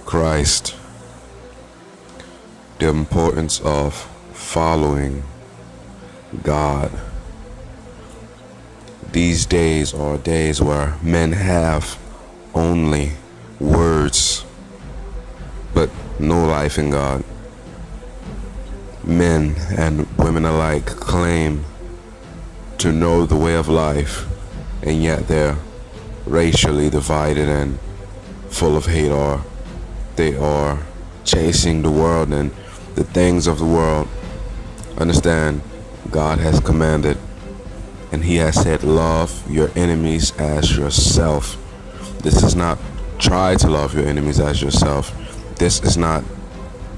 Christ, the importance of following God. These days are days where men have only words, but no life in God. Men and women alike claim to know the way of life, and yet they're racially divided and full of hate, or they are chasing the world and the things of the world. Understand, God has commanded, and He has said, love your enemies as yourself. This is not try to love your enemies as yourself. This is not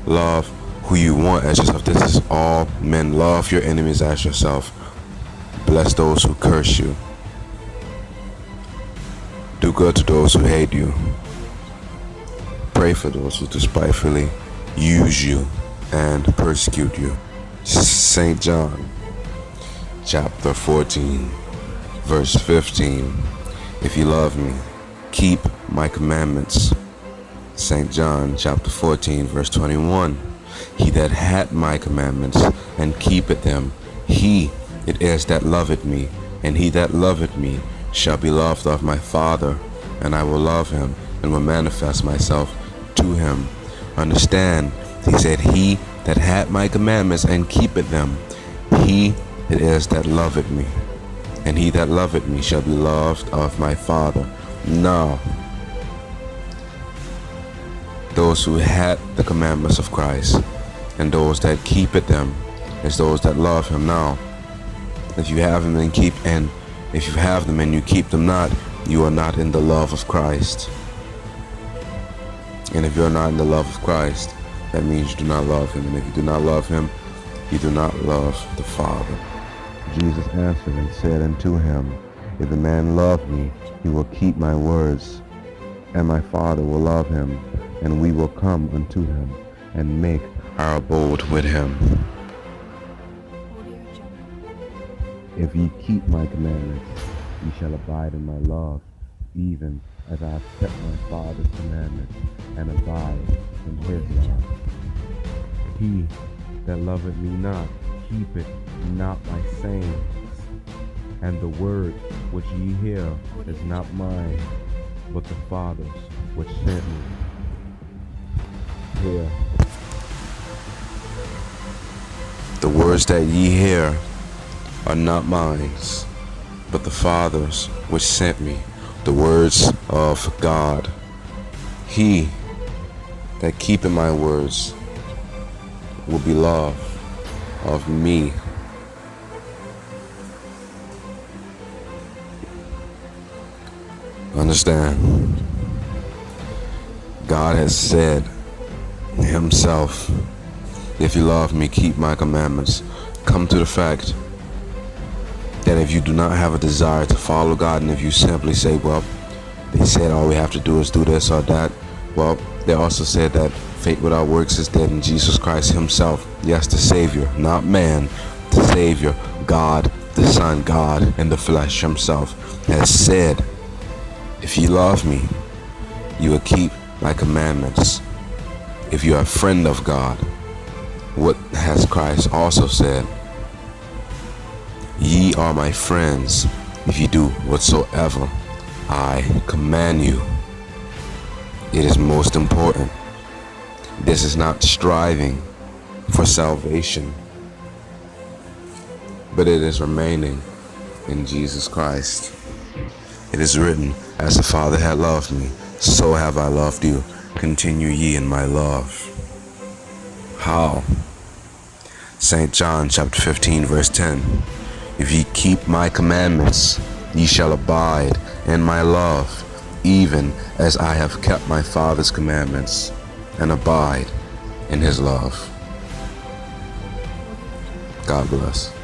love who you want as yourself. This is all men. Love your enemies as yourself. Bless those who curse you. Do good to those who hate you. Pray for those who despitefully use you and persecute you. St. John chapter 14 verse 15. If you love me, keep my commandments. St. John chapter 14 verse 21. He that hath my commandments and keepeth them, he it is that loveth me, and he that loveth me shall be loved of my Father, and I will love him and will manifest myself to him. Understand, he said, he that hath my commandments and keepeth them, he it is that loveth me, and he that loveth me shall be loved of my Father. Now, those who had the commandments of Christ and those that keepeth them is those that love him. Now, if you have them and if you have them and you keep them not, you are not in the love of Christ. And if you're not in the love of Christ, that means you do not love him. And if you do not love him, you do not love the Father. Jesus answered and said unto him, if a man love me, he will keep my words, and my Father will love him, and we will come unto him and make our abode with him. If ye keep my commandments, ye shall abide in my love, even as I have kept my Father's commandments, and abide in his love. He that loveth me not, keepeth not my sayings, and the word which ye hear is not mine, but the Father's which sent me. Hear. The words that ye hear are not mine, but the Father's which sent me. The words of God. He that keepeth my words will be loved of me. Understand, God has said himself, if you love me, keep my commandments. Come to the fact that if you do not have a desire to follow God, and if you simply say, well, they said all we have to do is do this or that, well, they also said that faith without works is dead. In Jesus Christ himself, yes, the Savior, not man, the Savior, God, the Son, God in the flesh himself, has said, if you love me, you will keep my commandments. If you are a friend of God, what has Christ also said? Ye are my friends if you do whatsoever I command you. It is most important. This is not striving for salvation, but it is remaining in Jesus Christ. It is written, as the Father hath loved me, so have I loved you. Continue ye in my love. How? St. John chapter 15 verse 10. If ye keep my commandments, ye shall abide in my love, even as I have kept my Father's commandments, and abide in his love. God bless.